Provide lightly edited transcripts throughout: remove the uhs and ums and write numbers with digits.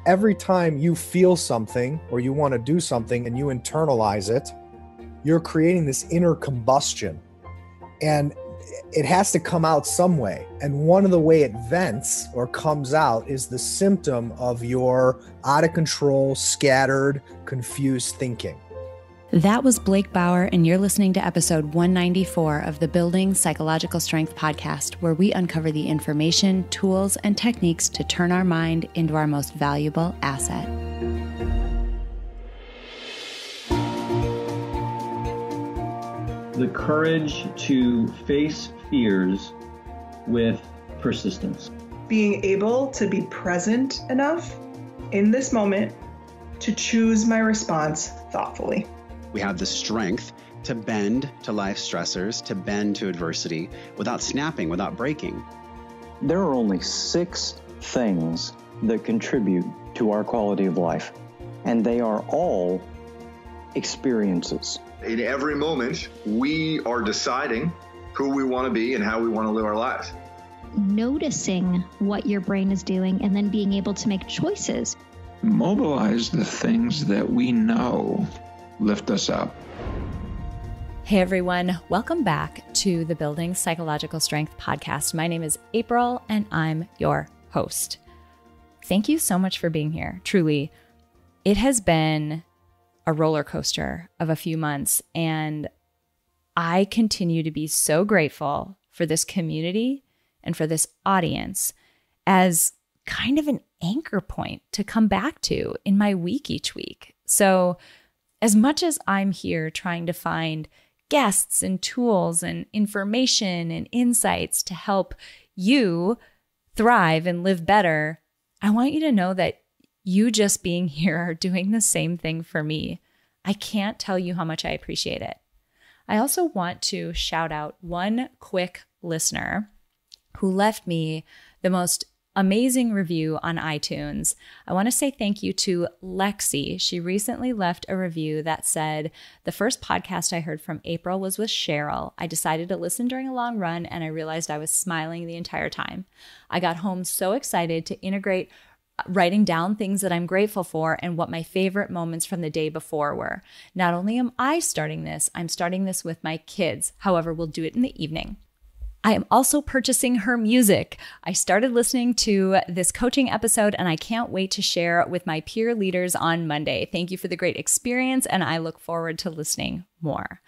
every time you feel something or you want to do something and you internalize it, you're creating this inner combustion. And it has to come out some way. And one of the way it vents or comes out is the symptom of your out of control, scattered, confused thinking. That was Blake Bauer, and you're listening to episode 194 of the Building Psychological Strength podcast, where we uncover the information, tools, and techniques to turn our mind into our most valuable asset. The courage to face fears with persistence. Being able to be present enough in this moment to choose my response thoughtfully. We have the strength to bend to life stressors, to bend to adversity without snapping, without breaking. There are only 6 things that contribute to our quality of life, and they are all experiences. In every moment, we are deciding who we want to be and how we want to live our lives. Noticing what your brain is doing and then being able to make choices. Mobilize the things that we know lift us up. Hey everyone, welcome back to the Building Psychological Strength podcast. My name is April and I'm your host. Thank you so much for being here. Truly, it has been a roller coaster of a few months, and I continue to be so grateful for this community and for this audience as kind of an anchor point to come back to in my week each week. So as much as I'm here trying to find guests and tools and information and insights to help you thrive and live better, I want you to know that you just being here are doing the same thing for me. I can't tell you how much I appreciate it. I also want to shout out one quick listener who left me the most amazing review on iTunes. I want to say thank you to Lexi. She recently left a review that said, "The first podcast I heard from April was with Cheryl. I decided to listen during a long run and I realized I was smiling the entire time. I got home so excited to integrate writing down things that I'm grateful for and what my favorite moments from the day before were. Not only am I starting this, I'm starting this with my kids. However, we'll do it in the evening. I am also purchasing her music. I started listening to this coaching episode and I can't wait to share with my peer leaders on Monday. Thank you for the great experience and I look forward to listening more."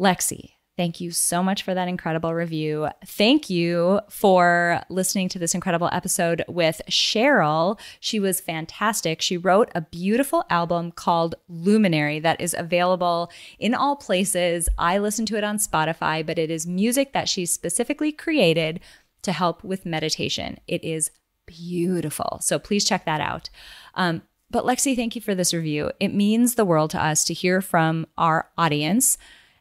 Lexi, thank you so much for that incredible review. Thank you for listening to this incredible episode with Cheryl. She was fantastic. She wrote a beautiful album called Luminary that is available in all places. I listen to it on Spotify, but it is music that she specifically created to help with meditation. It is beautiful. So please check that out. But Lexi, thank you for this review. It means the world to us to hear from our audience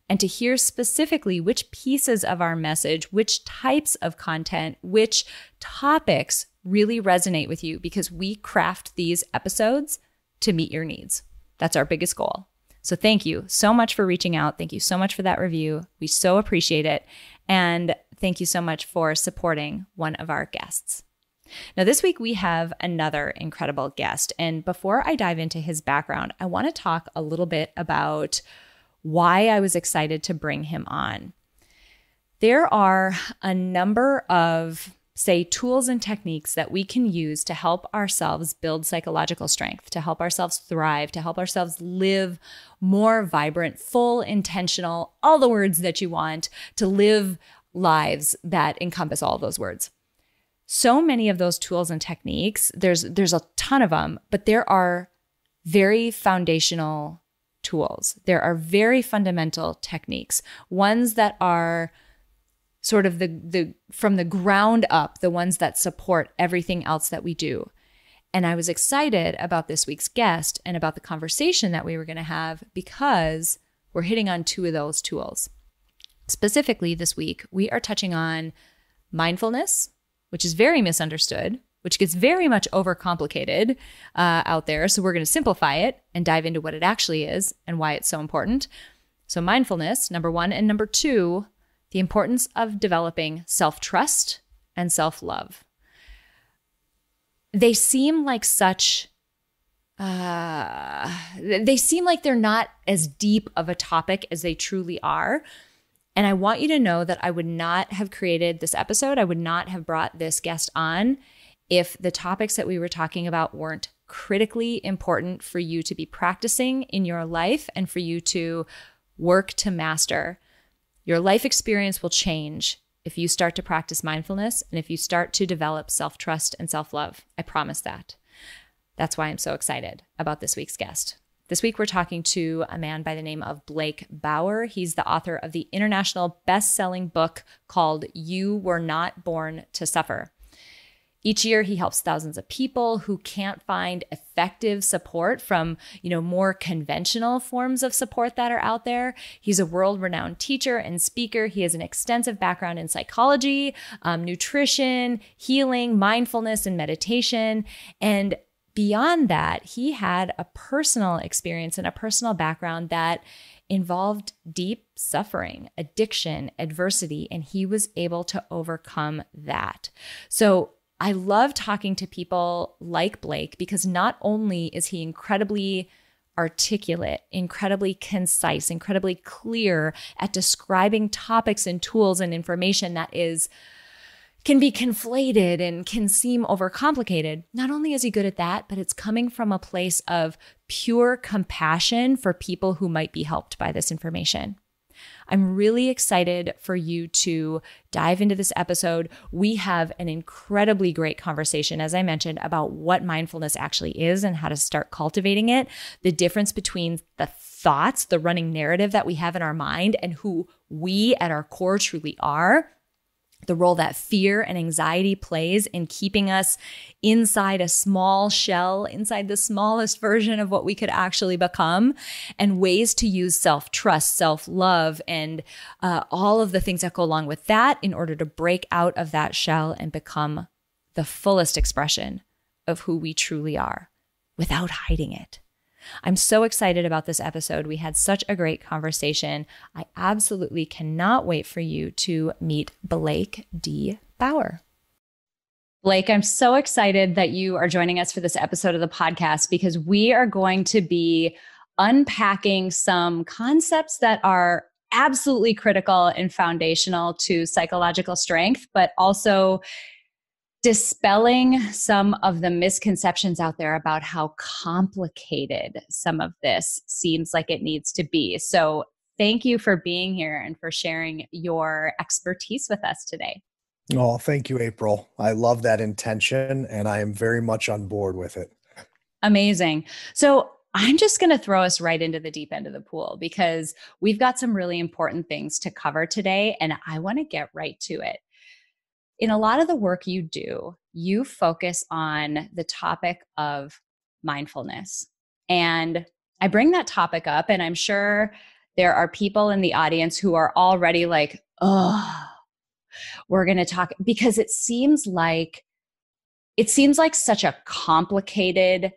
and to hear specifically which pieces of our message, which types of content, which topics really resonate with you, because we craft these episodes to meet your needs. That's our biggest goal. So thank you so much for reaching out. Thank you so much for that review. We so appreciate it. And thank you so much for supporting one of our guests. Now, this week we have another incredible guest. And before I dive into his background, I want to talk a little bit about why I was excited to bring him on. There are a number of, say, tools and techniques that we can use to help ourselves build psychological strength, to help ourselves thrive, to help ourselves live more vibrant, full, intentional, all the words that you want, to live lives that encompass all those words. So many of those tools and techniques, there's a ton of them, but there are very foundational tools. There are very fundamental techniques, ones that are sort of the from the ground up, the ones that support everything else that we do. And I was excited about this week's guest and about the conversation that we were going to have because we're hitting on 2 of those tools. Specifically this week, we are touching on mindfulness, which is very misunderstood, which gets very much overcomplicated out there. So we're going to simplify it and dive into what it actually is and why it's so important. So mindfulness, number 1, and number 2, the importance of developing self-trust and self-love. They seem like such they seem like they're not as deep of a topic as they truly are. And I want you to know that I would not have created this episode. I would not have brought this guest on if the topics that we were talking about weren't critically important for you to be practicing in your life and for you to work to master. Your life experience will change if you start to practice mindfulness and if you start to develop self-trust and self-love. I promise that. That's why I'm so excited about this week's guest. This week, we're talking to a man by the name of Blake Bauer. He's the author of the international best-selling book called You Were Not Born to Suffer. Each year, he helps thousands of people who can't find effective support from, more conventional forms of support that are out there. He's a world-renowned teacher and speaker. He has an extensive background in psychology, nutrition, healing, mindfulness, and meditation. And beyond that, he had a personal experience and a personal background that involved deep suffering, addiction, adversity, and he was able to overcome that. So I love talking to people like Blake because not only is he incredibly articulate, incredibly concise, incredibly clear at describing topics and tools and information that can be conflated and can seem overcomplicated. Not only is he good at that, but it's coming from a place of pure compassion for people who might be helped by this information. I'm really excited for you to dive into this episode. We have an incredibly great conversation, as I mentioned, about what mindfulness actually is and how to start cultivating it, the difference between the thoughts, the running narrative that we have in our mind, and who we at our core truly are, the role that fear and anxiety plays in keeping us inside a small shell, inside the smallest version of what we could actually become, and ways to use self-trust, self-love, and all of the things that go along with that in order to break out of that shell and become the fullest expression of who we truly are without hiding it. I'm so excited about this episode. We had such a great conversation. I absolutely cannot wait for you to meet Blake D. Bauer. Blake, I'm so excited that you are joining us for this episode of the podcast because we are going to be unpacking some concepts that are absolutely critical and foundational to psychological strength, but also dispelling some of the misconceptions out there about how complicated some of this seems like it needs to be. So thank you for being here and for sharing your expertise with us today. Oh, thank you, April. I love that intention and I am very much on board with it. Amazing. So I'm just going to throw us right into the deep end of the pool because we've got some really important things to cover today and I want to get right to it. In a lot of the work you do, you focus on the topic of mindfulness. And I bring that topic up, and I'm sure there are people in the audience who are already like, oh, we're going to talk, because it seems like such a complicated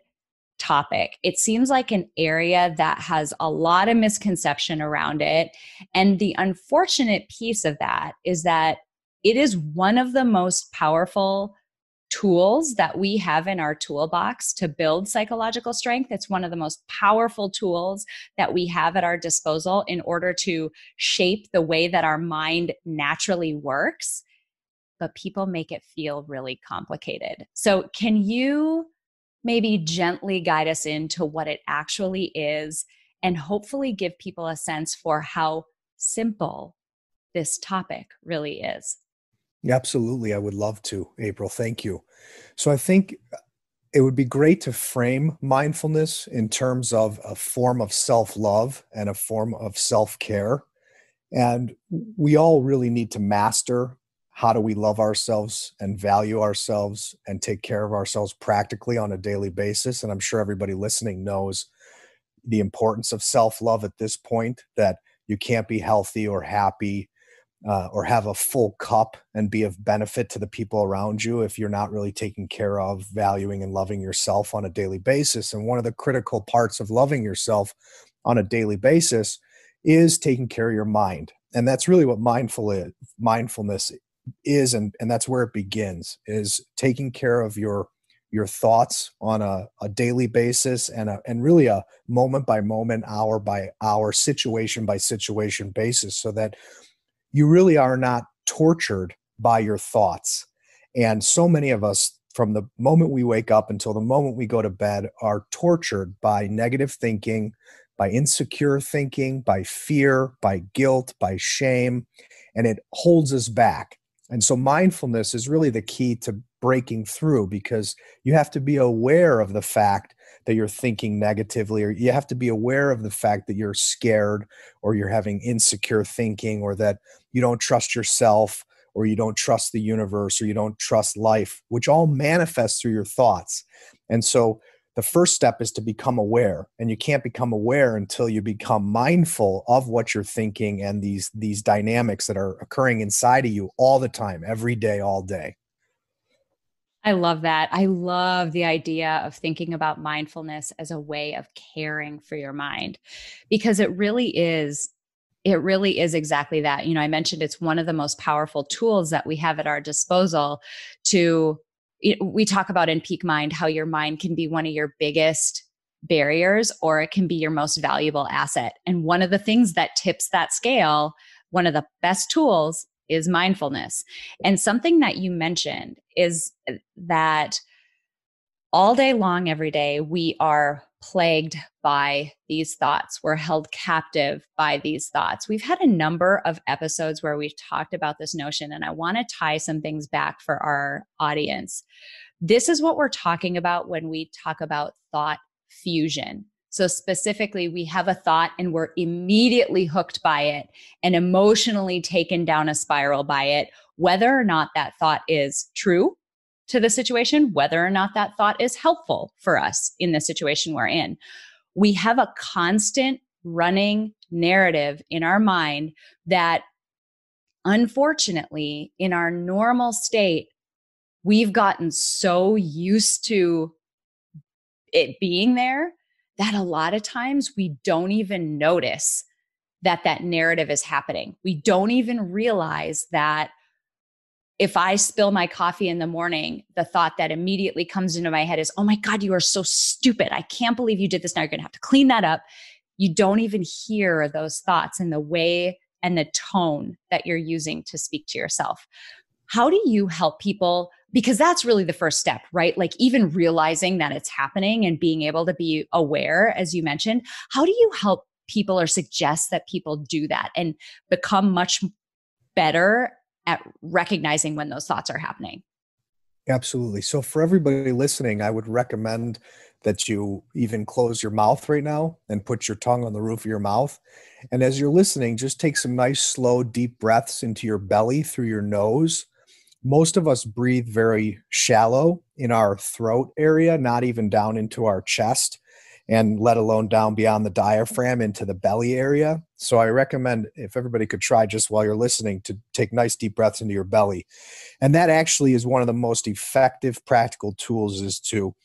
topic. It seems like an area that has a lot of misconception around it. And the unfortunate piece of that is that it is one of the most powerful tools that we have in our toolbox to build psychological strength. It's one of the most powerful tools that we have at our disposal in order to shape the way that our mind naturally works. But people make it feel really complicated. So can you maybe gently guide us into what it actually is and hopefully give people a sense for how simple this topic really is? Absolutely. I would love to, April. Thank you. So I think it would be great to frame mindfulness in terms of a form of self-love and a form of self-care. And we all really need to master how do we love ourselves and value ourselves and take care of ourselves practically on a daily basis. And I'm sure everybody listening knows the importance of self-love at this point, that you can't be healthy or happy or have a full cup and be of benefit to the people around you if you're not really taking care of, valuing, and loving yourself on a daily basis. And one of the critical parts of loving yourself on a daily basis is taking care of your mind. And that's really what mindfulness is. And that's where it begins, is taking care of your your thoughts on a daily basis and really a moment by moment, hour by hour, situation by situation basis, so that you really are not tortured by your thoughts. And so many of us, from the moment we wake up until the moment we go to bed, are tortured by negative thinking, by insecure thinking, by fear, by guilt, by shame, and it holds us back. And so mindfulness is really the key to breaking through, because you have to be aware of the fact that you're thinking negatively, or you have to be aware of the fact that you're scared, or you're having insecure thinking, or that you don't trust yourself, or you don't trust the universe, or you don't trust life, which all manifests through your thoughts. And so the first step is to become aware, and you can't become aware until you become mindful of what you're thinking and these dynamics that are occurring inside of you all the time, every day, all day. I love that. I love the idea of thinking about mindfulness as a way of caring for your mind, because it really is exactly that. I mentioned it's one of the most powerful tools that we have at our disposal we talk about in Peak Mind how your mind can be one of your biggest barriers, or it can be your most valuable asset. And one of the things that tips that scale, one of the best tools, is mindfulness. And something that you mentioned is that all day long, every day, we are plagued by these thoughts. We're held captive by these thoughts. We've had a number of episodes where we've talked about this notion, and I want to tie some things back for our audience. This is what we're talking about when we talk about thought fusion. So specifically, we have a thought and we're immediately hooked by it and emotionally taken down a spiral by it, whether or not that thought is true to the situation, whether or not that thought is helpful for us in the situation we're in. We have a constant running narrative in our mind that, unfortunately, in our normal state, we've gotten so used to it being there that a lot of times we don't even notice that that narrative is happening. We don't even realize that if I spill my coffee in the morning, the thought that immediately comes into my head is, oh my God, you are so stupid. I can't believe you did this. Now you're going to have to clean that up. You don't even hear those thoughts in the way and the tone that you're using to speak to yourself. How do you help people? Because that's really the first step, right? Like even realizing that it's happening and being able to be aware, as you mentioned. How do you help people or suggest that people do that and become much better at recognizing when those thoughts are happening? Absolutely. So for everybody listening, I would recommend that you even close your mouth right now and put your tongue on the roof of your mouth. And as you're listening, just take some nice, slow, deep breaths into your belly through your nose. Most of us breathe very shallow in our throat area, not even down into our chest, and let alone down beyond the diaphragm into the belly area. So I recommend, if everybody could try just while you're listening, to take nice deep breaths into your belly. And that actually is one of the most effective practical tools, is to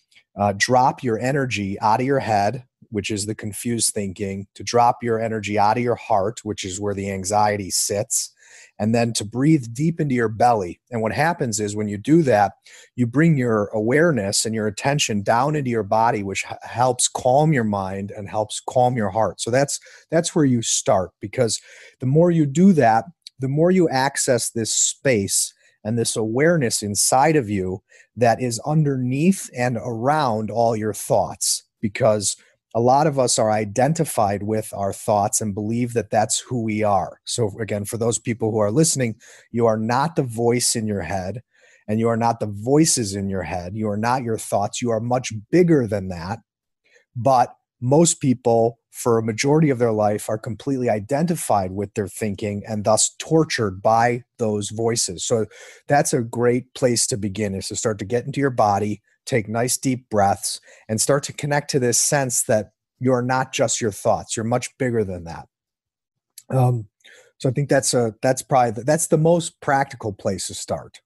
drop your energy out of your head, which is the confused thinking, to drop your energy out of your heart, which is where the anxiety sits, and then to breathe deep into your belly. And what happens is when you do that, you bring your awareness and your attention down into your body, which helps calm your mind and helps calm your heart. So that's where you start, because the more you do that, the more you access this space and this awareness inside of you that is underneath and around all your thoughts, because a lot of us are identified with our thoughts and believe that that's who we are. So again, for those people who are listening, you are not the voice in your head, and you are not the voices in your head. You are not your thoughts. You are much bigger than that. But most people, for a majority of their life, are completely identified with their thinking and thus tortured by those voices. So that's a great place to begin, is to start to get into your body, take nice deep breaths, and start to connect to this sense that you're not just your thoughts. You're much bigger than that. So I think that's the most practical place to start.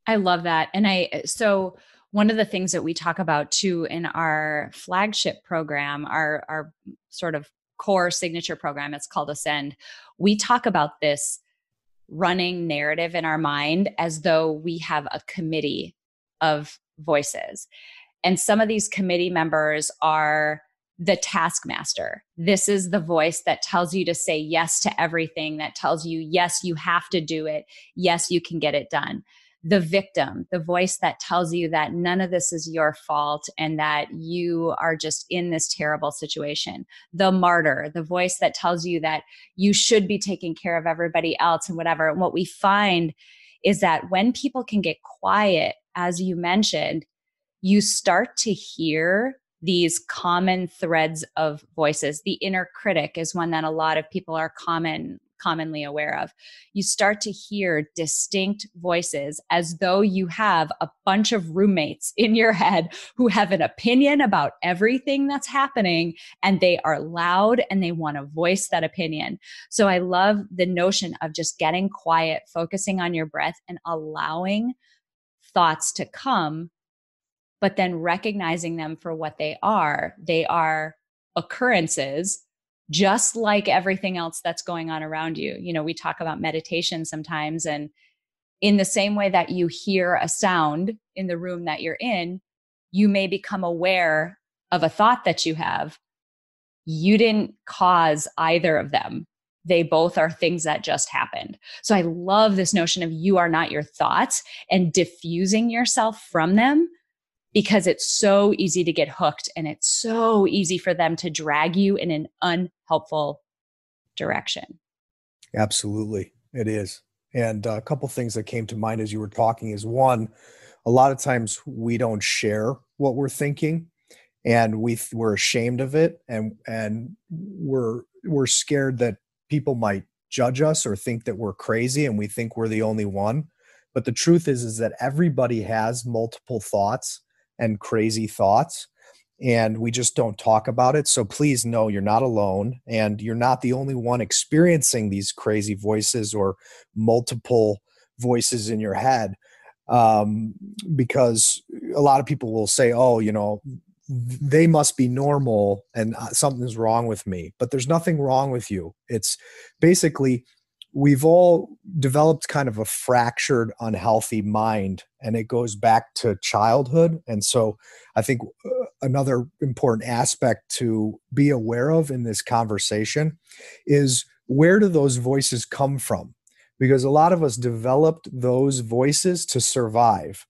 I love that. And so one of the things that we talk about too in our flagship program, our sort of core signature program, it's called Ascend. We talk about this running narrative in our mind as though we have a committee of voices. And some of these committee members are the taskmaster. This is the voice that tells you to say yes to everything, that tells you, yes, you have to do it. Yes, you can get it done. The victim, the voice that tells you that none of this is your fault and that you are just in this terrible situation. The martyr, the voice that tells you that you should be taking care of everybody else and whatever. And what we find is that when people can get quiet, as you mentioned, you start to hear these common threads of voices. The inner critic is one that a lot of people are commonly aware of. You start to hear distinct voices as though you have a bunch of roommates in your head who have an opinion about everything that's happening, and they are loud and they want to voice that opinion. So I love the notion of just getting quiet, focusing on your breath and allowing thoughts to come, but then recognizing them for what they are. They are occurrences, just like everything else that's going on around you. You know, we talk about meditation sometimes, and in the same way that you hear a sound in the room that you're in, you may become aware of a thought that you have. You didn't cause either of them. They both are things that just happened. So I love this notion of you are not your thoughts and diffusing yourself from them, because it's so easy to get hooked and it's so easy for them to drag you in an unhelpful direction. Absolutely. It is. And a couple things that came to mind as you were talking is, one, a lot of times we don't share what we're thinking, and we're ashamed of it. And we're scared that people might judge us or think that we're crazy, and we think we're the only one. But the truth is that everybody has multiple thoughts and crazy thoughts, and we just don't talk about it. So please know you're not alone, and you're not the only one experiencing these crazy voices or multiple voices in your head. Because a lot of people will say, oh, you know, they must be normal and something's wrong with me, but there's nothing wrong with you. It's basically, we've all developed kind of a fractured, unhealthy mind, and it goes back to childhood. And so I think another important aspect to be aware of in this conversation is, where do those voices come from? Because a lot of us developed those voices to survive.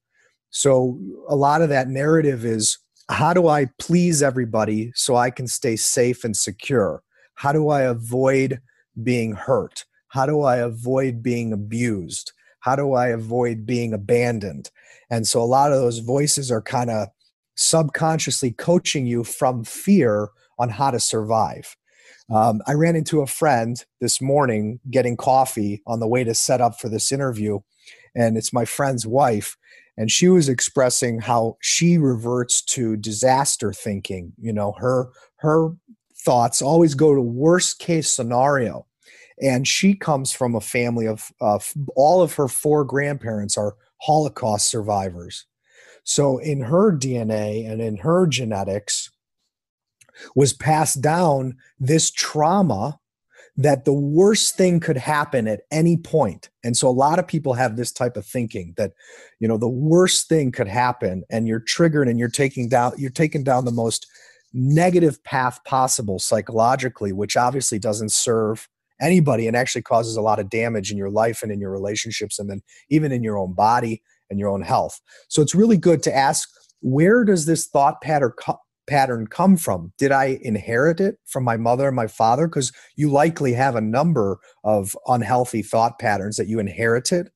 So a lot of that narrative is, how do I please everybody so I can stay safe and secure? How do I avoid being hurt? How do I avoid being abused? How do I avoid being abandoned? And so a lot of those voices are kind of subconsciously coaching you from fear on how to survive. I ran into a friend this morning getting coffee on the way to set up for this interview, and it's my friend's wife. And she was expressing how she reverts to disaster thinking. You know, her thoughts always go to worst case scenario. And she comes from a family of all of her 4 grandparents are Holocaust survivors. So in her DNA and in her genetics was passed down this trauma that the worst thing could happen at any point. And so a lot of people have this type of thinking that, you know, the worst thing could happen, and you're triggered and you're taking down the most negative path possible psychologically, which obviously doesn't serve anybody and actually causes a lot of damage in your life and in your relationships, and then even in your own body and your own health. So it's really good to ask, where does this thought pattern come from? Did I inherit it from my mother and my father? Because you likely have a number of unhealthy thought patterns that you inherited.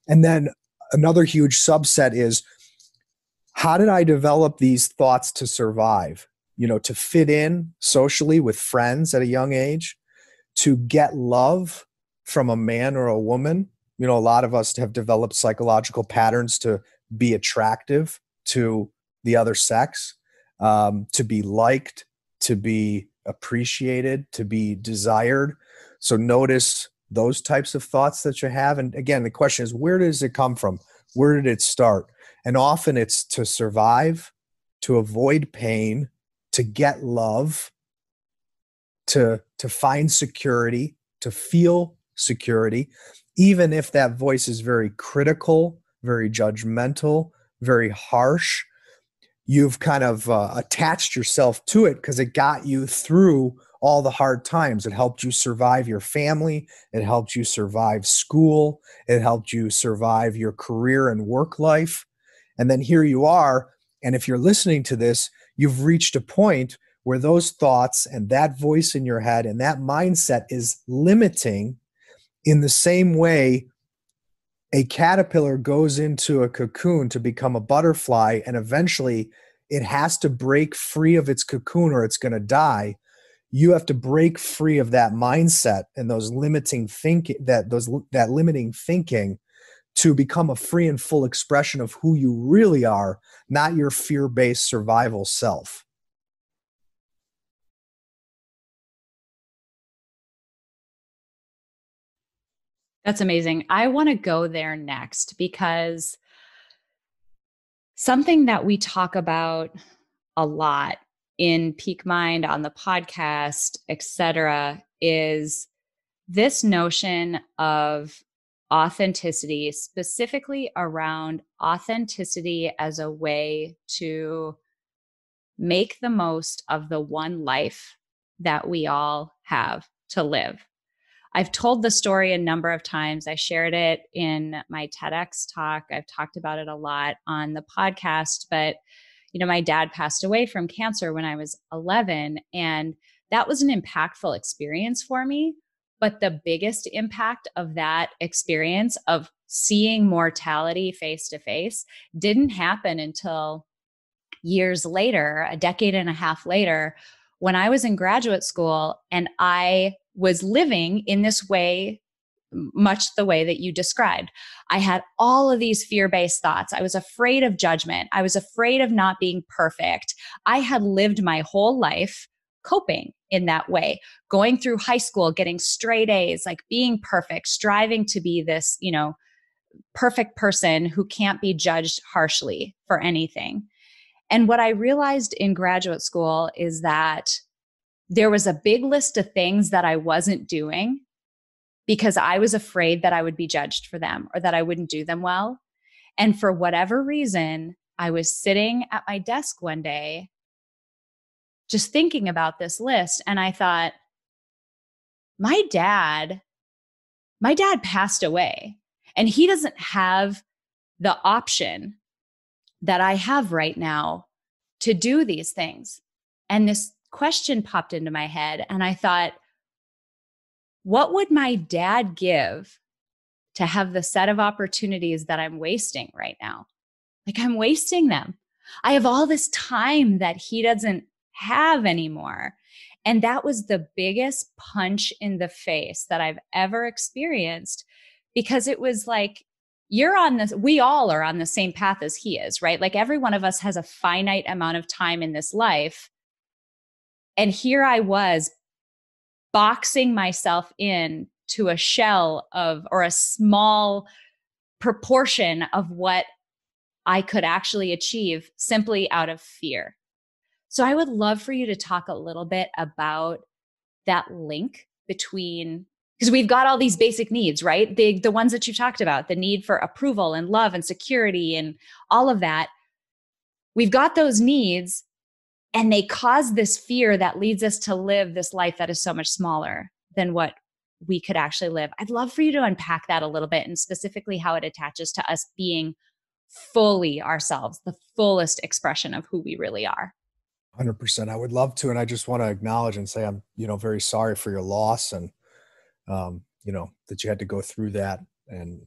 And then another huge subset is, how did I develop these thoughts to survive? You know, to fit in socially with friends at a young age, to get love from a man or a woman. You know, a lot of us have developed psychological patterns to be attractive to the other sex, to be liked, to be appreciated, to be desired. So notice those types of thoughts that you have. And again, the question is, where does it come from? Where did it start? And often it's to survive, to avoid pain, to get love, to find security, to feel security, even if that voice is very critical, very judgmental, very harsh, you've kind of attached yourself to it because it got you through all the hard times. It helped you survive your family. It helped you survive school. It helped you survive your career and work life. And then here you are. And if you're listening to this, you've reached a point where those thoughts and that voice in your head and that mindset is limiting, in the same way a caterpillar goes into a cocoon to become a butterfly, and eventually it has to break free of its cocoon or it's going to die. You have to break free of that mindset and those limiting thinking, that limiting thinking, to become a free and full expression of who you really are, not your fear-based survival self. That's amazing. I want to go there next, because something that we talk about a lot in Peak Mind, on the podcast, etc., is this notion of authenticity, specifically around authenticity as a way to make the most of the one life that we all have to live. I've told the story a number of times. I shared it in my TEDx talk. I've talked about it a lot on the podcast, but my dad passed away from cancer when I was 11, and that was an impactful experience for me. But the biggest impact of that experience of seeing mortality face to face didn't happen until years later, a decade and a half later, when I was in graduate school and I was living in this way, much the way that you described. I had all of these fear-based thoughts. I was afraid of judgment. I was afraid of not being perfect. I had lived my whole life coping in that way, going through high school, getting straight A's, like being perfect, striving to be this, perfect person who can't be judged harshly for anything. And what I realized in graduate school is that there was a big list of things that I wasn't doing because I was afraid that I would be judged for them or that I wouldn't do them well. And for whatever reason, I was sitting at my desk one day just thinking about this list. And I thought, my dad passed away, and he doesn't have the option that I have right now to do these things. And this question popped into my head, and I thought, what would my dad give to have the set of opportunities that I'm wasting right now? Like, I'm wasting them. I have all this time that he doesn't have anymore. And that was the biggest punch in the face that I've ever experienced, because it was like, we all are on the same path as he is, right? Like, every one of us has a finite amount of time in this life. And here I was boxing myself in to a shell of, or a small proportion of what I could actually achieve simply out of fear. So I would love for you to talk a little bit about that link between, because we've got all these basic needs, right? The ones that you talked about, the need for approval and love and security and all of that. We've got those needs, and they cause this fear that leads us to live this life that is so much smaller than what we could actually live. I'd love for you to unpack that a little bit, and specifically how it attaches to us being fully ourselves, the fullest expression of who we really are. 100%. I would love to. And I just want to acknowledge and say, I'm, very sorry for your loss, and, that you had to go through that. And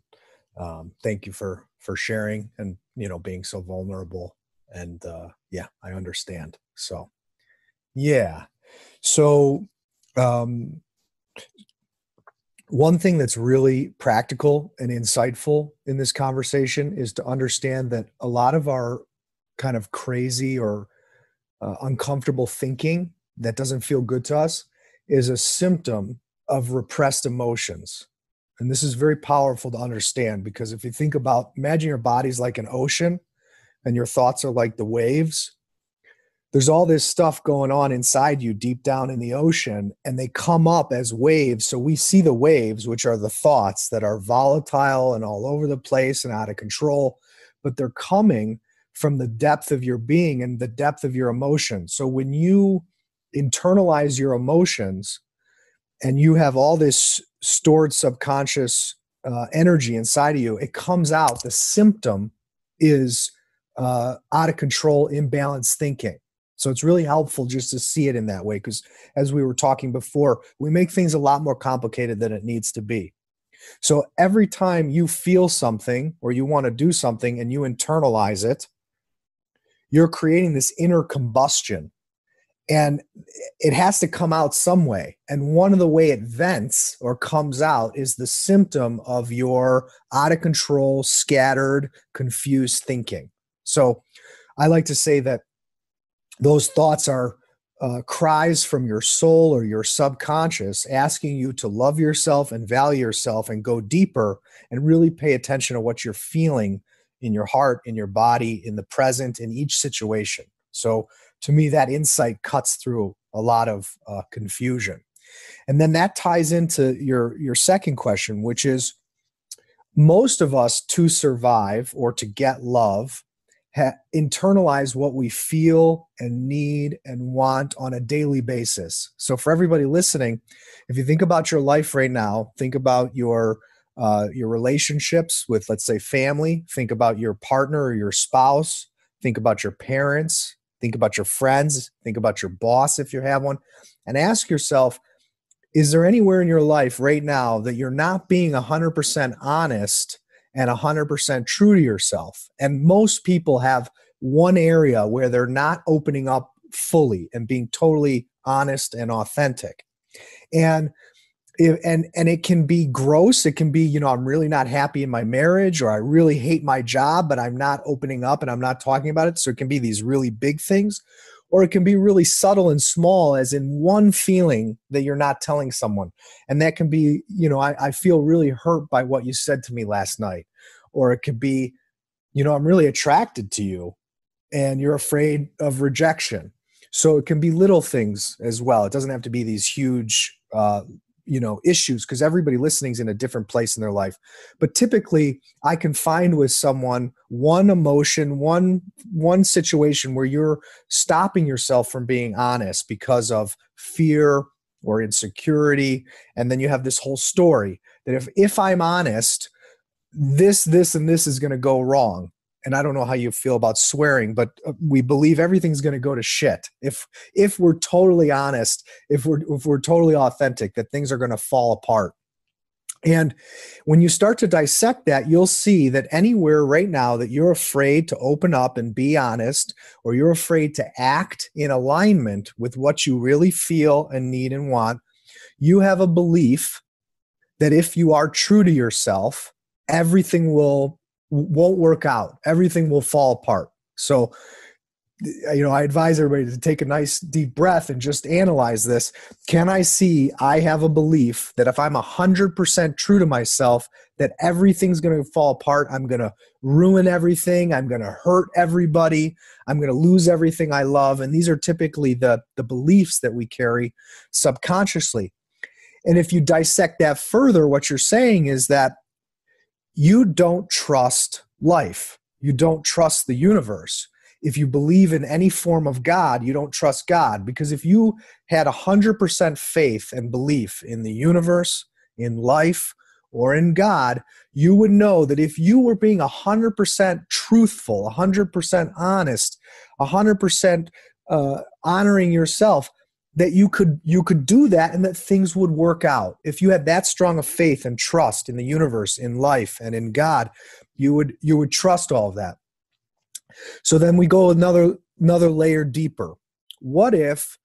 thank you for sharing and, being so vulnerable. And yeah, I understand. So, yeah. So one thing that's really practical and insightful in this conversation is to understand that a lot of our kind of crazy or uncomfortable thinking that doesn't feel good to us is a symptom of repressed emotions. And this is very powerful to understand, because if you think about, imagine your body's like an ocean and your thoughts are like the waves. There's all this stuff going on inside you deep down in the ocean, and they come up as waves. So we see the waves, which are the thoughts that are volatile and all over the place and out of control. but they're coming from the depth of your being and the depth of your emotions. So when you internalize your emotions and you have all this stored subconscious energy inside of you, it comes out. The symptom is out of control, imbalanced thinking. So it's really helpful just to see it in that way, because as we were talking before, we make things a lot more complicated than it needs to be. So every time you feel something or you want to do something and you internalize it, you're creating this inner combustion, and it has to come out some way. And one of the way it vents or comes out is the symptom of your out of control, scattered, confused thinking. So I like to say that those thoughts are cries from your soul or your subconscious asking you to love yourself and value yourself and go deeper and really pay attention to what you're feeling in your heart, in your body, in the present, in each situation. So to me, that insight cuts through a lot of confusion. And then that ties into your second question, which is most of us, to survive or to get love, internalize what we feel and need and want on a daily basis. So for everybody listening, if you think about your life right now, think about your relationships with, let's say, family, think about your partner or your spouse, think about your parents, think about your friends, think about your boss if you have one, and ask yourself, is there anywhere in your life right now that you're not being 100% honest and 100% true to yourself? And most people have one area where they're not opening up fully and being totally honest and authentic. And it can be gross. It can be, I'm really not happy in my marriage, or I really hate my job, but I'm not opening up and I'm not talking about it. So it can be these really big things, or it can be really subtle and small, as in one feeling that you're not telling someone. And that can be, I feel really hurt by what you said to me last night. Or it could be, I'm really attracted to you and you're afraid of rejection. So it can be little things as well. It doesn't have to be these huge, issues, because everybody listening is in a different place in their life. But typically I can find with someone one emotion, one situation where you're stopping yourself from being honest because of fear or insecurity. And then you have this whole story that if I'm honest, this, and this is going to go wrong. And I don't know how you feel about swearing, but we believe everything's going to go to shit. If we're totally honest, if we're totally authentic, that things are going to fall apart. And when you start to dissect that, you'll see that anywhere right now that you're afraid to open up and be honest, or you're afraid to act in alignment with what you really feel and need and want, you have a belief that if you are true to yourself, everything won't work out. Everything will fall apart. So, I advise everybody to take a nice deep breath and just analyze this. Can I see I have a belief that if I'm 100% true to myself, that everything's going to fall apart? I'm going to ruin everything. I'm going to hurt everybody. I'm going to lose everything I love. And these are typically the beliefs that we carry subconsciously. And if you dissect that further, what you're saying is that you don't trust life. You don't trust the universe. If you believe in any form of God, you don't trust God. Because if you had 100% faith and belief in the universe, in life, or in God, you would know that if you were being 100% truthful, 100% honest, 100% honoring yourself, that you could do that and that things would work out. If you had that strong of faith and trust in the universe, in life, and in God, you would trust all of that. So then we go another layer deeper. What if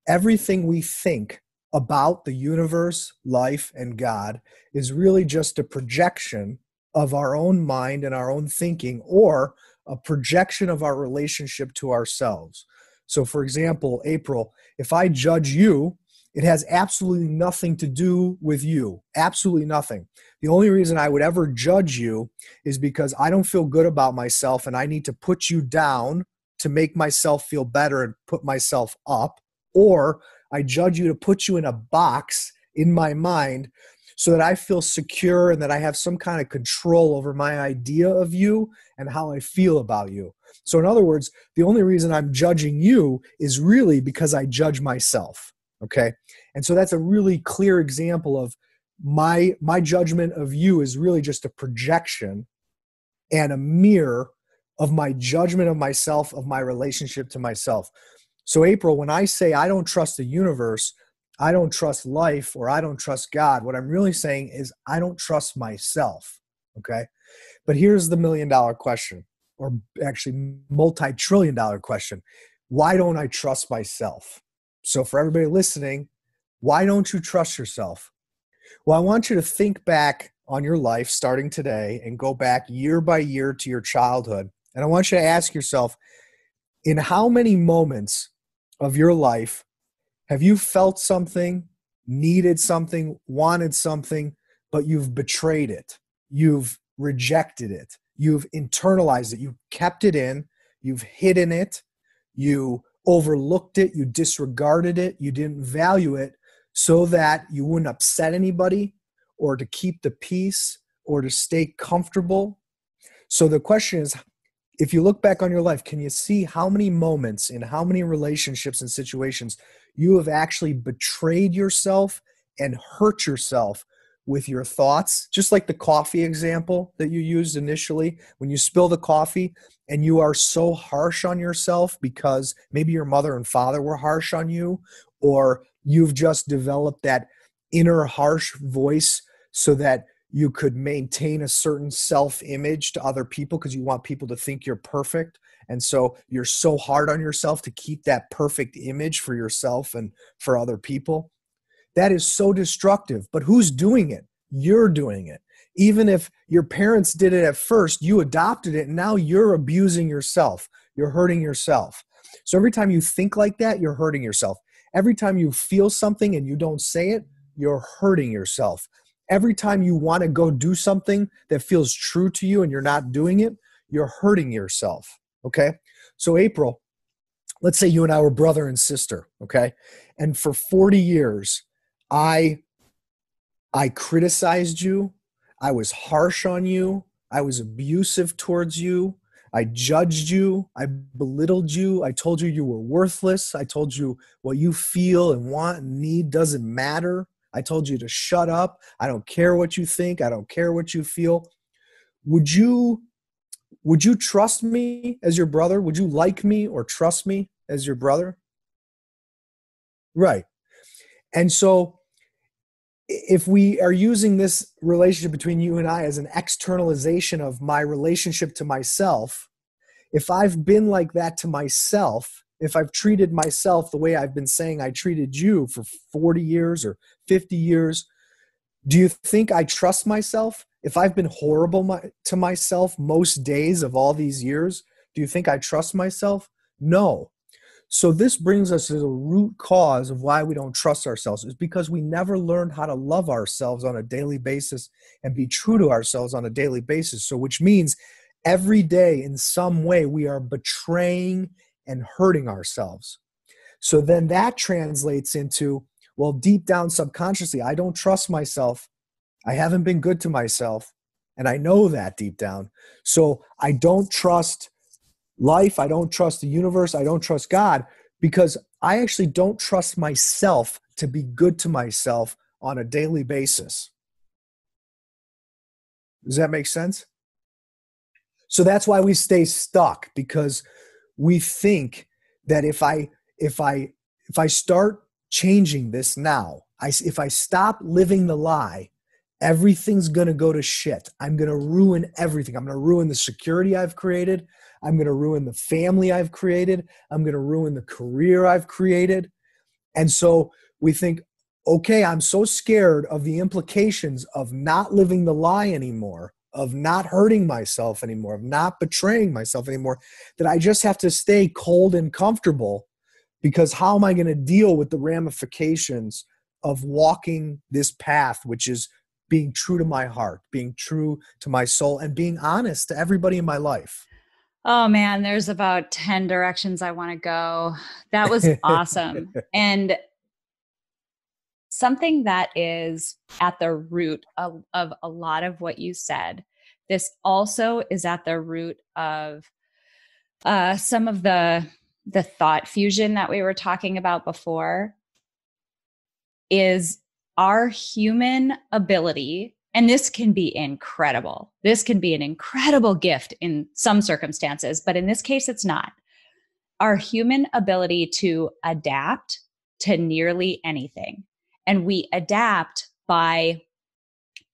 everything we think about the universe, life, and God is really just a projection of our own mind and our own thinking, or a projection of our relationship to ourselves? So for example, April, if I judge you, it has absolutely nothing to do with you. Absolutely nothing. The only reason I would ever judge you is because I don't feel good about myself and I need to put you down to make myself feel better and put myself up. Or I judge you to put you in a box in my mind so that I feel secure and that I have some kind of control over my idea of you and how I feel about you. So in other words, the only reason I'm judging you is really because I judge myself. Okay. And so that's a really clear example of my judgment of you is really just a projection and a mirror of my judgment of myself, of my relationship to myself. So April, when I say I don't trust the universe, I don't trust life, or I don't trust God, what I'm really saying is I don't trust myself. Okay. But here's the $1 million question, or actually multi-trillion dollar question. Why don't I trust myself? So for everybody listening, why don't you trust yourself? Well, I want you to think back on your life starting today and go back year by year to your childhood. And I want you to ask yourself, in how many moments of your life have you felt something, needed something, wanted something, but you've betrayed it? You've rejected it. You've internalized it. You kept it in. You've hidden it. You overlooked it. You disregarded it. You didn't value it so that you wouldn't upset anybody, or to keep the peace, or to stay comfortable. So the question is, if you look back on your life, can you see how many moments in how many relationships and situations you have actually betrayed yourself and hurt yourself with your thoughts? Just like the coffee example that you used initially, when you spill the coffee and you are so harsh on yourself because maybe your mother and father were harsh on you, or you've just developed that inner harsh voice so that you could maintain a certain self-image to other people because you want people to think you're perfect. And so you're so hard on yourself to keep that perfect image for yourself and for other people. That is so destructive. But who's doing it? You're doing it. Even if your parents did it at first, you adopted it, and now you're abusing yourself. You're hurting yourself. So every time you think like that, you're hurting yourself. Every time you feel something and you don't say it, you're hurting yourself. Every time you want to go do something that feels true to you and you're not doing it, you're hurting yourself. Okay? So April, let's say you and I were brother and sister, okay? And for 40 years, I criticized you. I was harsh on you. I was abusive towards you. I judged you. I belittled you. I told you you were worthless. I told you what you feel and want and need doesn't matter. I told you to shut up. I don't care what you think. I don't care what you feel. Would you trust me as your brother? Would you like me or trust me as your brother? Right. And so if we are using this relationship between you and I as an externalization of my relationship to myself, if I've been like that to myself, if I've treated myself the way I've been saying I treated you for 40 years or 50 years, do you think I trust myself? If I've been horrible to myself most days of all these years, do you think I trust myself? No. So this brings us to the root cause of why we don't trust ourselves, is because we never learned how to love ourselves on a daily basis and be true to ourselves on a daily basis. So which means every day in some way we are betraying and hurting ourselves. So then that translates into, well, deep down subconsciously, I don't trust myself. I haven't been good to myself. And I know that deep down. So I don't trust life. I don't trust the universe. I don't trust God, because I actually don't trust myself to be good to myself on a daily basis. Does that make sense? So that's why we stay stuck, because we think that if I start changing this now, if I stop living the lie, everything's going to go to shit. I'm going to ruin everything. I'm going to ruin the security I've created. I'm going to ruin the family I've created. I'm going to ruin the career I've created. And so we think, okay, I'm so scared of the implications of not living the lie anymore, of not hurting myself anymore, of not betraying myself anymore, that I just have to stay cold and comfortable, because how am I going to deal with the ramifications of walking this path, which is being true to my heart, being true to my soul, and being honest to everybody in my life? Oh man, there's about 10 directions I want to go. That was awesome. And something that is at the root of a lot of what you said. This also is at the root of some of the thought fusion that we were talking about before, is our human ability. And this can be incredible. This can be an incredible gift in some circumstances, but in this case, it's not. Our human ability to adapt to nearly anything. And we adapt by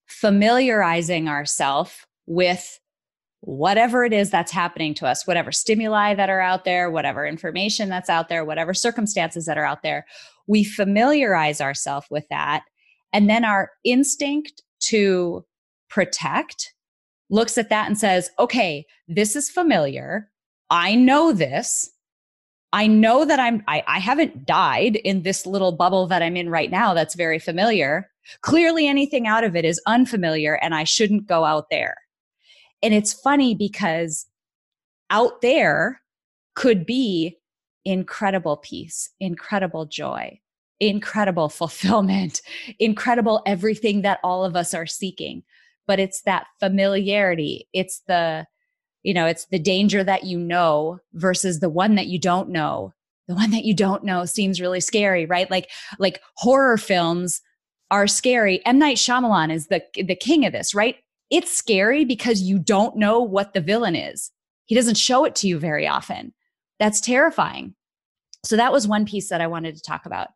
familiarizing ourselves with whatever it is that's happening to us, whatever stimuli that are out there, whatever information that's out there, whatever circumstances that are out there. We familiarize ourselves with that. And then our instinct to protect looks at that and says, okay, this is familiar. I know this. I know that I haven't died in this little bubble that I'm in right now that's very familiar. Clearly anything out of it is unfamiliar and I shouldn't go out there. And it's funny because out there could be incredible peace, incredible joy, incredible fulfillment, incredible everything that all of us are seeking. But it's that familiarity. It's the danger that you know versus the one that you don't know. The one that you don't know seems really scary, right? Like horror films are scary. M. Night Shyamalan is the king of this, right? It's scary because you don't know what the villain is. He doesn't show it to you very often. That's terrifying. So that was one piece that I wanted to talk about.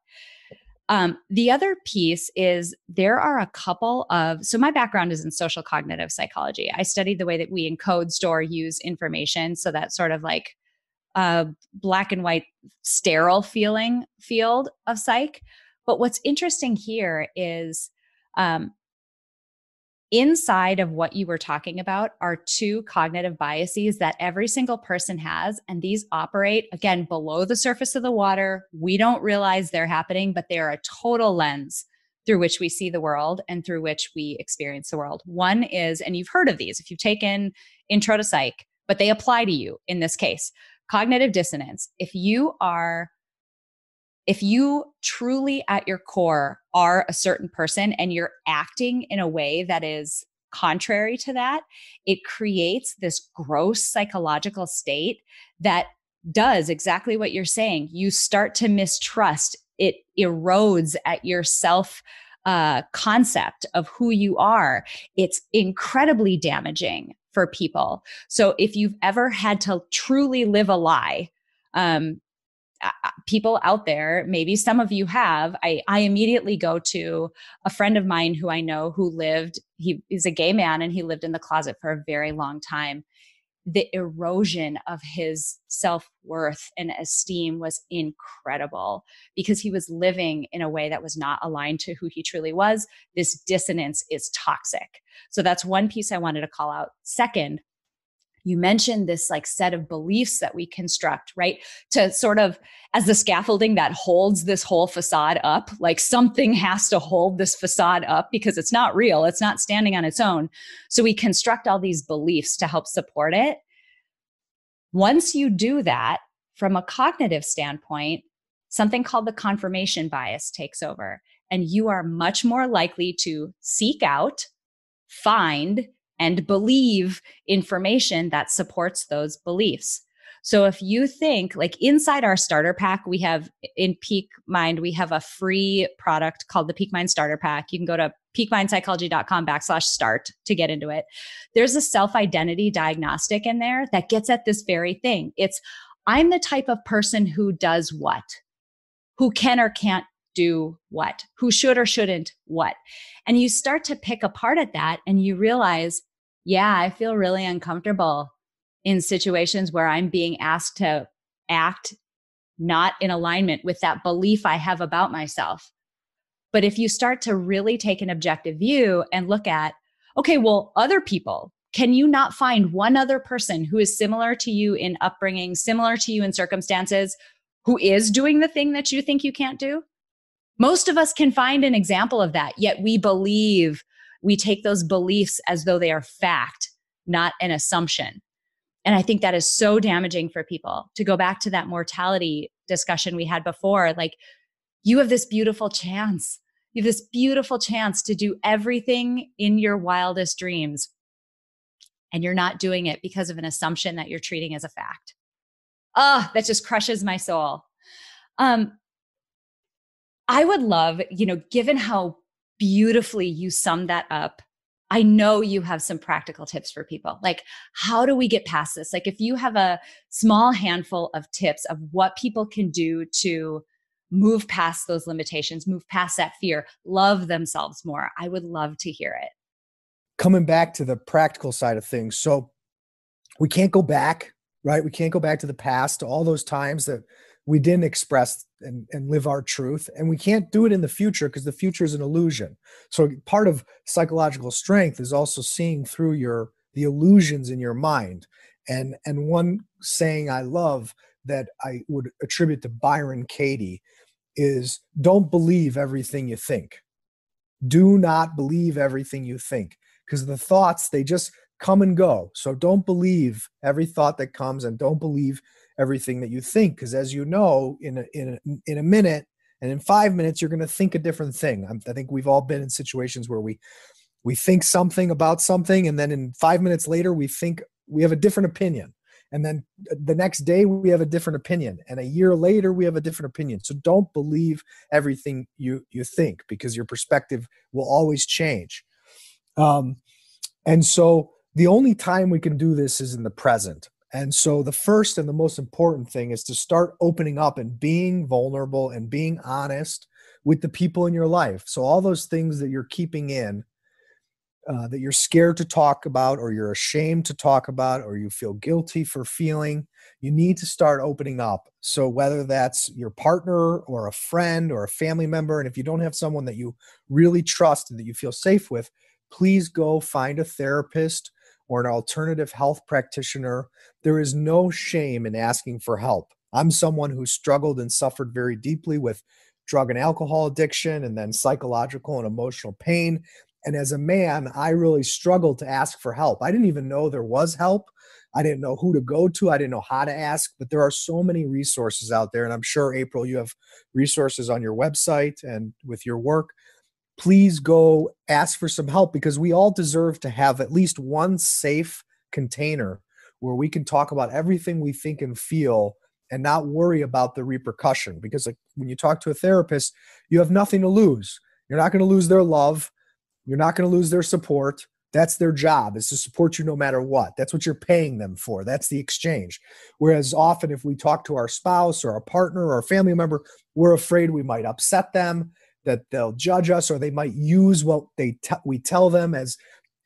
The other piece is there are a couple of, so my background is in social cognitive psychology. I studied the way that we encode, store, use information. So that sort of like black and white, sterile feeling field of psych. But what's interesting here is inside of what you were talking about are two cognitive biases that every single person has. And these operate, again, below the surface of the water. We don't realize they're happening, but they are a total lens through which we see the world and through which we experience the world. One is, and you've heard of these if you've taken Intro to Psych, but they apply to you in this case, cognitive dissonance. If you truly at your core are a certain person and you're acting in a way that is contrary to that, it creates this gross psychological state that does exactly what you're saying. You start to mistrust. It erodes at your self concept of who you are. It's incredibly damaging for people. So if you've ever had to truly live a lie, people out there, maybe some of you have, I immediately go to a friend of mine who I know who he's a gay man and he lived in the closet for a very long time. The erosion of his self-worth and esteem was incredible because he was living in a way that was not aligned to who he truly was. This dissonance is toxic. So that's one piece I wanted to call out. Second, you mentioned this like set of beliefs that we construct, right? To sort of as the scaffolding that holds this whole facade up, like something has to hold this facade up because it's not real. It's not standing on its own. So we construct all these beliefs to help support it. Once you do that, from a cognitive standpoint, something called the confirmation bias takes over, and you are much more likely to seek out, find, and believe information that supports those beliefs. So if you think like inside our starter pack, we have in Peak Mind, we have a free product called the Peak Mind Starter Pack. You can go to peakmindpsychology.com/start to get into it. There's a self-identity diagnostic in there that gets at this very thing. It's, I'm the type of person who does what, who can or can't do what, who should or shouldn't what. And you start to pick apart at that and you realize, yeah, I feel really uncomfortable in situations where I'm being asked to act not in alignment with that belief I have about myself. But if you start to really take an objective view and look at, okay, well, other people, can you not find one other person who is similar to you in upbringing, similar to you in circumstances, who is doing the thing that you think you can't do? Most of us can find an example of that, yet we take those beliefs as though they are fact, not an assumption. And I think that is so damaging for people. To go back to that mortality discussion we had before, like, you have this beautiful chance. You have this beautiful chance to do everything in your wildest dreams, and you're not doing it because of an assumption that you're treating as a fact. Oh, that just crushes my soul. I would love, given how beautifully you summed that up, I know you have some practical tips for people. Like, how do we get past this? Like, if you have a small handful of tips of what people can do to move past those limitations, move past that fear, love themselves more, I would love to hear it. Coming back to the practical side of things. So we can't go back, right? We can't go back to the past, to all those times that we didn't express and live our truth. And we can't do it in the future because the future is an illusion. So part of psychological strength is also seeing through the illusions in your mind. And one saying I love that I would attribute to Byron Katie is, don't believe everything you think. Do not believe everything you think, because the thoughts, they just come and go. So don't believe every thought that comes, and don't believe everything that you think, because as you know, in a minute and in 5 minutes, you're going to think a different thing. I think we've all been in situations where we think something about something, and then in 5 minutes later, we think we have a different opinion. And then the next day we have a different opinion. And a year later, we have a different opinion. So don't believe everything you think, because your perspective will always change. And so the only time we can do this is in the present. And so the first and the most important thing is to start opening up and being vulnerable and being honest with the people in your life. So all those things that you're keeping in, that you're scared to talk about, or you're ashamed to talk about, or you feel guilty for feeling, you need to start opening up. So whether that's your partner or a friend or a family member, and if you don't have someone that you really trust and that you feel safe with, please go find a therapist or an alternative health practitioner. There is no shame in asking for help. I'm someone who struggled and suffered very deeply with drug and alcohol addiction, and then psychological and emotional pain. And as a man, I really struggled to ask for help. I didn't even know there was help. I didn't know who to go to. I didn't know how to ask, but there are so many resources out there. And I'm sure, April, you have resources on your website and with your work. Please go ask for some help, because we all deserve to have at least one safe container where we can talk about everything we think and feel and not worry about the repercussion. Because like, when you talk to a therapist, you have nothing to lose. You're not going to lose their love. You're not going to lose their support. That's their job, is to support you no matter what. That's what you're paying them for. That's the exchange. Whereas often if we talk to our spouse or our partner or a family member, we're afraid we might upset them, that they'll judge us, or they might use what we tell them as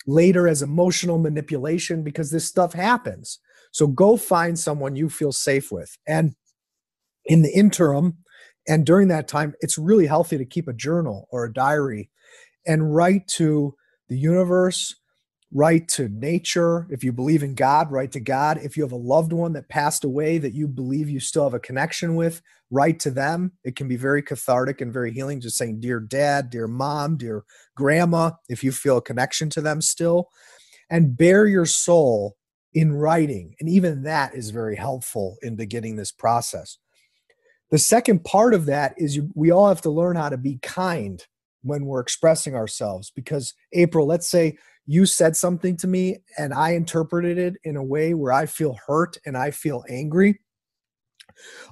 later as emotional manipulation, because this stuff happens. So go find someone you feel safe with. And in the interim and during that time, it's really healthy to keep a journal or a diary and write to the universe, write to nature. If you believe in God, write to God. If you have a loved one that passed away that you believe you still have a connection with, write to them. It can be very cathartic and very healing, just saying, dear dad, dear mom, dear grandma, if you feel a connection to them still. And bare your soul in writing. And even that is very helpful in beginning this process. The second part of that is we all have to learn how to be kind when we're expressing ourselves. Because, April, let's say you said something to me and I interpreted it in a way where I feel hurt and I feel angry.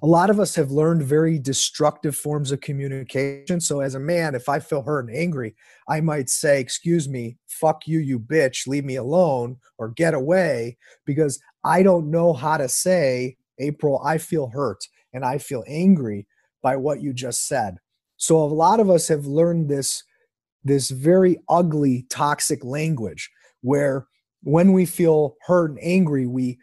A lot of us have learned very destructive forms of communication. So as a man, if I feel hurt and angry, I might say, excuse me, fuck you, you bitch, leave me alone, or get away, because I don't know how to say, April, I feel hurt and I feel angry by what you just said. So a lot of us have learned this very ugly, toxic language where when we feel hurt and angry, we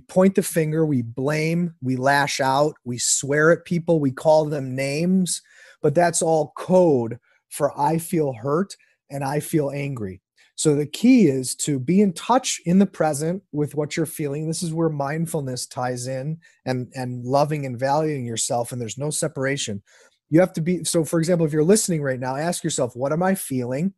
point the finger, we blame, we lash out, we swear at people, we call them names, but that's all code for I feel hurt and I feel angry. So the key is to be in touch in the present with what you're feeling. This is where mindfulness ties in, and loving and valuing yourself, and there's no separation. You have to be, so for example, if you're listening right now, ask yourself, what am I feeling?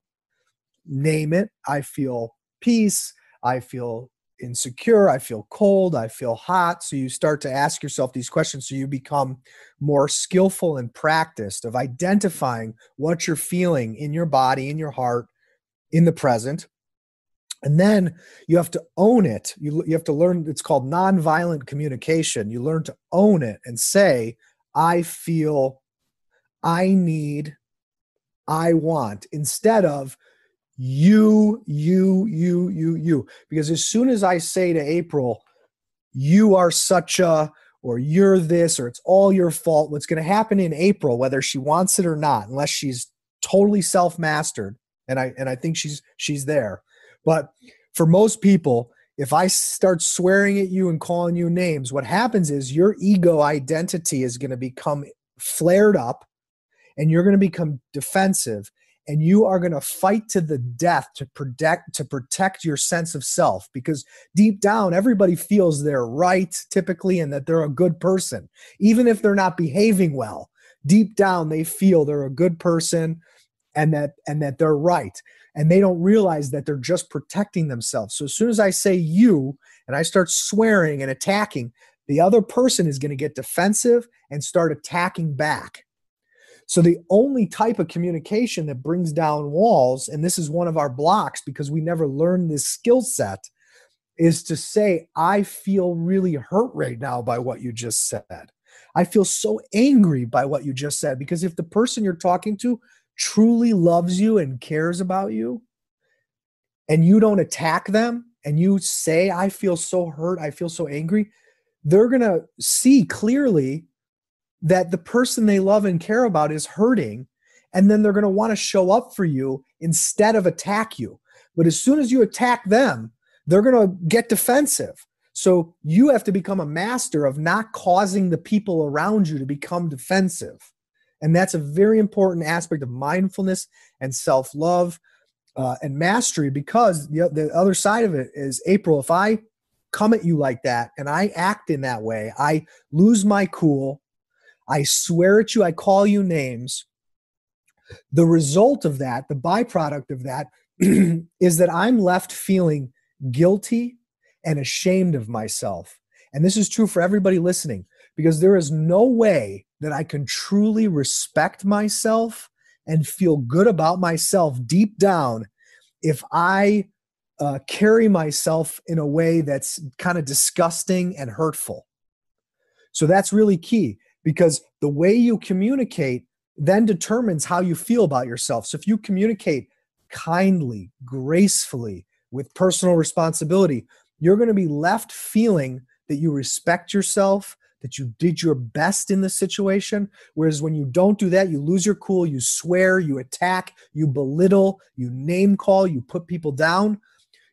Name it. I feel peace. I feel insecure. I feel cold. I feel hot. So you start to ask yourself these questions. So you become more skillful and practiced of identifying what you're feeling in your body, in your heart, in the present. And then you have to own it. You have to learn, it's called nonviolent communication. You learn to own it and say, I feel, I need, I want, instead of you. Because as soon as I say to April, you are such a, or you're this, or it's all your fault, what's going to happen in April, whether she wants it or not, unless she's totally self-mastered, and I think she's there. But for most people, if I start swearing at you and calling you names, what happens is your ego identity is going to become flared up, and you're going to become defensive, and you are going to fight to the death to protect your sense of self, because deep down, everybody feels they're right typically and that they're a good person. Even if they're not behaving well, deep down, they feel they're a good person and that they're right. And they don't realize that they're just protecting themselves. So as soon as I say you and I start swearing and attacking, the other person is going to get defensive and start attacking back. So the only type of communication that brings down walls, and this is one of our blocks because we never learned this skill set, is to say, I feel really hurt right now by what you just said. I feel so angry by what you just said. Because if the person you're talking to truly loves you and cares about you, and you don't attack them, and you say, I feel so hurt, I feel so angry, they're going to see clearly that the person they love and care about is hurting, and then they're going to want to show up for you instead of attack you. But as soon as you attack them, they're going to get defensive. So you have to become a master of not causing the people around you to become defensive. And that's a very important aspect of mindfulness and self-love and mastery, because the other side of it is, April, if I come at you like that and I act in that way, I lose my cool, I swear at you, I call you names, the result of that, the byproduct of that is that I'm left feeling guilty and ashamed of myself. And this is true for everybody listening, because there is no way that I can truly respect myself and feel good about myself deep down if I carry myself in a way that's kind of disgusting and hurtful. So that's really key, because the way you communicate then determines how you feel about yourself. So if you communicate kindly, gracefully, with personal responsibility, you're going to be left feeling that you respect yourself, that you did your best in the situation. Whereas when you don't do that, you lose your cool, you swear, you attack, you belittle, you name call, you put people down.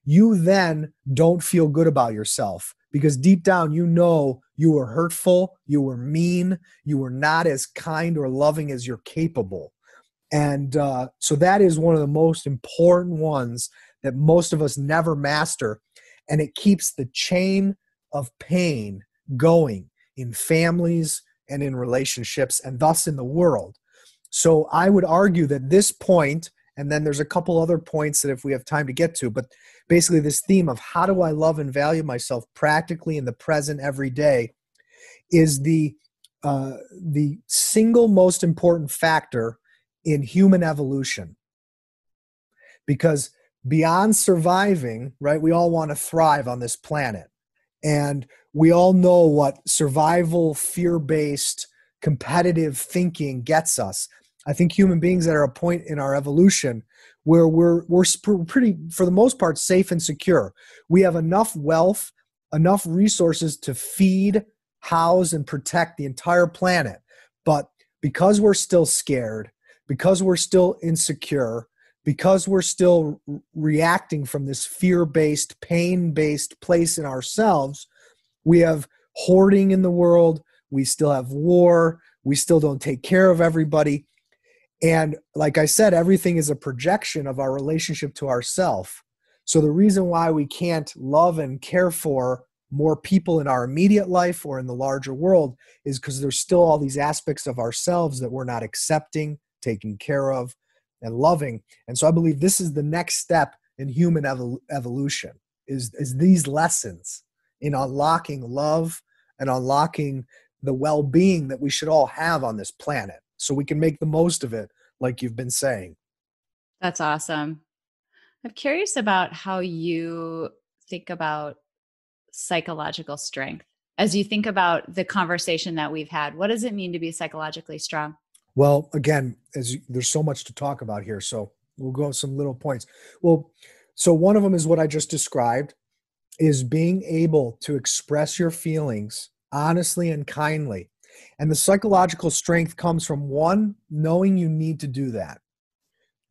You then don't feel good about yourself, because deep down, you know you were hurtful, you were mean, you were not as kind or loving as you're capable. And so that is one of the most important ones that most of us never master. And it keeps the chain of pain going in families and in relationships, and thus in the world. So I would argue that this point, and then there's a couple other points that if we have time to get to, but basically this theme of how do I love and value myself practically in the present every day is the single most important factor in human evolution. Because beyond surviving, right, we all want to thrive on this planet. And we all know what survival, fear-based, competitive thinking gets us. I think human beings are at a point in our evolution where we're pretty, for the most part, safe and secure. We have enough wealth, enough resources to feed, house, and protect the entire planet. But because we're still scared, because we're still insecure, because we're still reacting from this fear-based, pain-based place in ourselves, we have hoarding in the world, we still have war, we still don't take care of everybody. And like I said, everything is a projection of our relationship to ourself. So the reason why we can't love and care for more people in our immediate life or in the larger world is because there's still all these aspects of ourselves that we're not accepting, taking care of, and loving. And so I believe this is the next step in human evolution, is these lessons in unlocking love and unlocking the well-being that we should all have on this planet so we can make the most of it, like you've been saying. That's awesome. I'm curious about how you think about psychological strength. As you think about the conversation that we've had, what does it mean to be psychologically strong? Well, again, there's so much to talk about here, so we'll go some little points. Well, so one of them is what I just described, is being able to express your feelings honestly and kindly. And the psychological strength comes from, one, knowing you need to do that.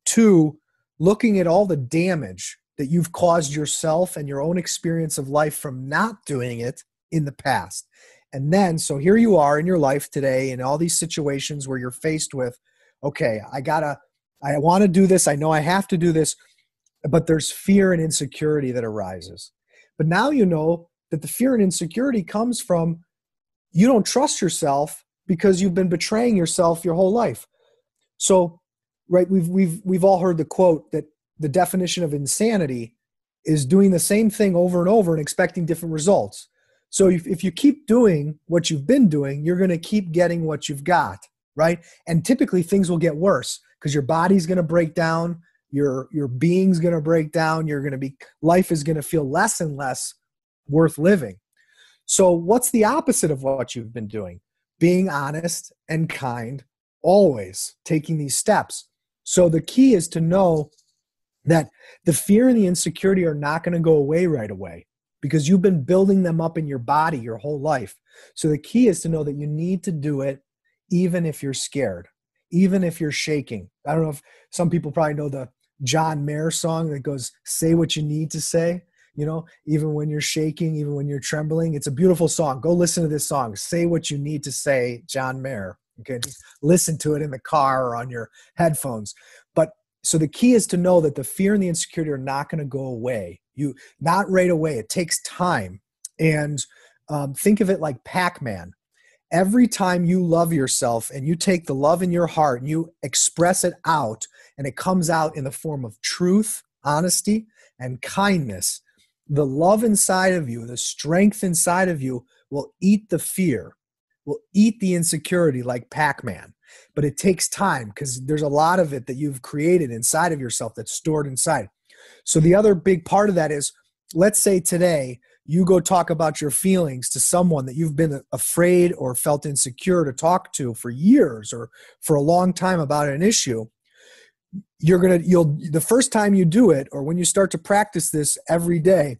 Two, looking at all the damage that you've caused yourself and your own experience of life from not doing it in the past. And then, so here you are in your life today in all these situations where you're faced with, okay, I want to do this. I know I have to do this, but there's fear and insecurity that arises. But now you know that the fear and insecurity comes from you don't trust yourself because you've been betraying yourself your whole life. So, right, we've all heard the quote that the definition of insanity is doing the same thing over and over and expecting different results. So if you keep doing what you've been doing, you're going to keep getting what you've got, right? And typically things will get worse because your body's going to break down, your being's going to break down, life is going to feel less and less worth living. So what's the opposite of what you've been doing? Being honest and kind, always taking these steps. So the key is to know that the fear and the insecurity are not going to go away right away because you've been building them up in your body your whole life. So the key is to know that you need to do it even if you're scared, even if you're shaking. I don't know if some people probably know the John Mayer song that goes, say what you need to say. Even when you're shaking, even when you're trembling, it's a beautiful song. Go listen to this song. Say what you need to say, John Mayer. Okay. Just listen to it in the car or on your headphones. But so the key is to know that the fear and the insecurity are not going to go away. Not right away. It takes time. And think of it like Pac-Man. Every time you love yourself and you take the love in your heart and you express it out, and it comes out in the form of truth, honesty, and kindness, the love inside of you, the strength inside of you will eat the fear, will eat the insecurity like Pac-Man. But it takes time because there's a lot of it that you've created inside of yourself that's stored inside. So the other big part of that is, let's say today you go talk about your feelings to someone that you've been afraid or felt insecure to talk to for years or for a long time about an issue. The first time you do it, or when you start to practice this every day,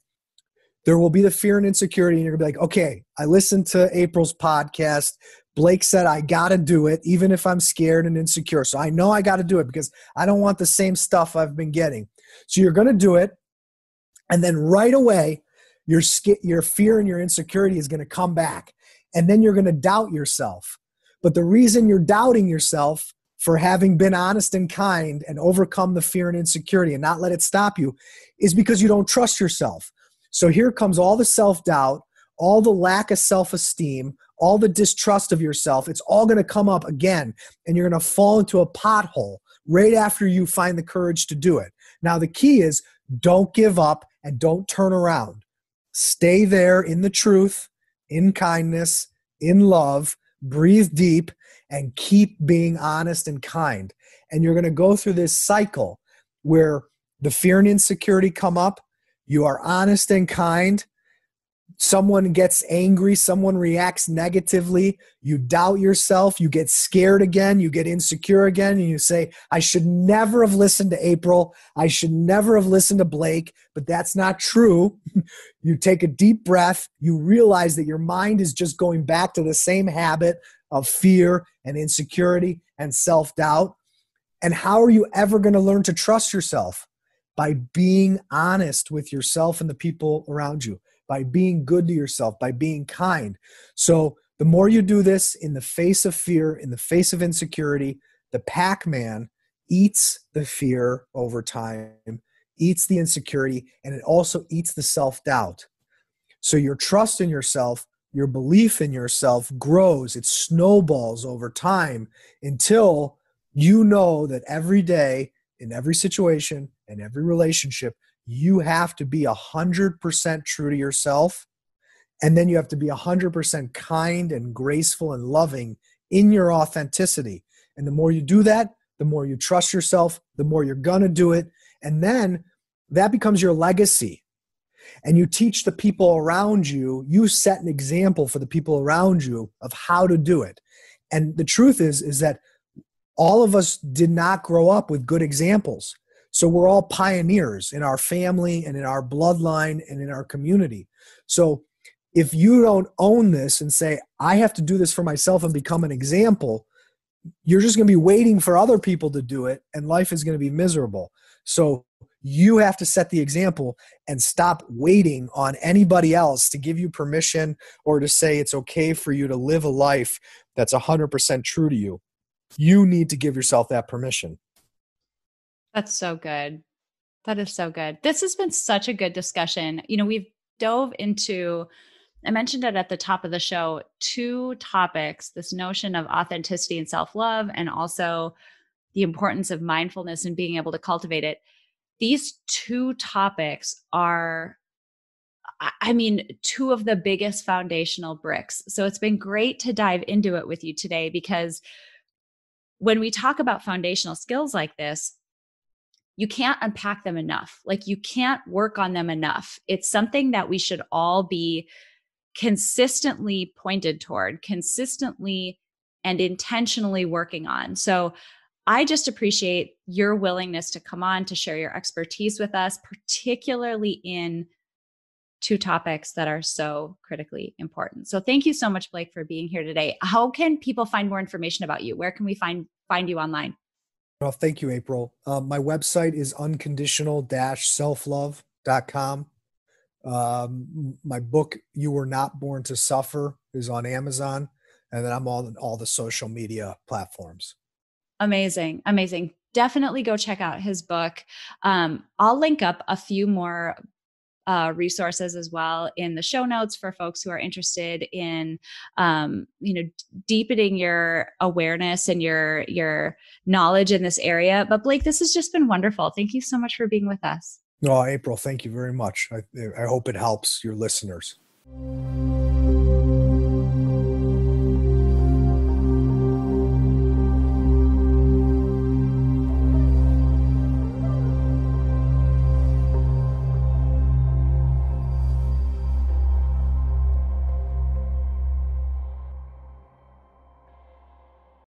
there will be the fear and insecurity, and you're gonna be like, okay, I listened to April's podcast. Blake said I gotta do it, even if I'm scared and insecure. So I know I gotta do it because I don't want the same stuff I've been getting. So you're gonna do it, and then right away, your fear and your insecurity is gonna come back, and then you're gonna doubt yourself. But the reason you're doubting yourself for having been honest and kind and overcome the fear and insecurity and not let it stop you is because you don't trust yourself. So here comes all the self-doubt, all the lack of self-esteem, all the distrust of yourself. It's all going to come up again, and you're going to fall into a pothole right after you find the courage to do it. Now, the key is don't give up and don't turn around. Stay there in the truth, in kindness, in love, breathe deep, and keep being honest and kind. And you're going to go through this cycle where the fear and insecurity come up. You are honest and kind. Someone gets angry. Someone reacts negatively. You doubt yourself. You get scared again. You get insecure again. And you say, I should never have listened to April. I should never have listened to Blake. But that's not true. You take a deep breath. You realize that your mind is just going back to the same habit of fear and insecurity and self-doubt. And how are you ever going to learn to trust yourself? By being honest with yourself and the people around you, by being good to yourself, by being kind. So the more you do this in the face of fear, in the face of insecurity, the Pac-Man eats the fear over time, eats the insecurity, and it also eats the self-doubt. So your trust in yourself, your belief in yourself grows. It snowballs over time until you know that every day, in every situation, in every relationship, you have to be 100% true to yourself. And then you have to be 100% kind and graceful and loving in your authenticity. And the more you do that, the more you trust yourself, the more you're going to do it. And then that becomes your legacy. And you teach the people around you, you set an example for the people around you of how to do it. And the truth is that all of us did not grow up with good examples. So we're all pioneers in our family and in our bloodline and in our community. So if you don't own this and say, I have to do this for myself and become an example, you're just going to be waiting for other people to do it, and life is going to be miserable. So you have to set the example and stop waiting on anybody else to give you permission or to say it's okay for you to live a life that's 100% true to you. You need to give yourself that permission. That's so good. That is so good. This has been such a good discussion. We've dove into, I mentioned it at the top of the show, 2 topics, this notion of authenticity and self-love, and also the importance of mindfulness and being able to cultivate it. These 2 topics are, 2 of the biggest foundational bricks. So it's been great to dive into it with you today, because when we talk about foundational skills like this, you can't unpack them enough. Like, you can't work on them enough. It's something that we should all be consistently pointed toward, consistently and intentionally working on. So I just appreciate your willingness to come on to share your expertise with us, particularly in 2 topics that are so critically important. So thank you so much, Blake, for being here today. How can people find more information about you? Where can we find you online? Well, thank you, April. My website is unconditional-selflove.com. My book, You Were Not Born to Suffer, is on Amazon. And then I'm on all the social media platforms. Amazing. Amazing. Definitely go check out his book. I'll link up a few more resources as well in the show notes for folks who are interested in, deepening your awareness and your knowledge in this area. But Blake, this has just been wonderful. Thank you so much for being with us. No, April, thank you very much. I hope it helps your listeners.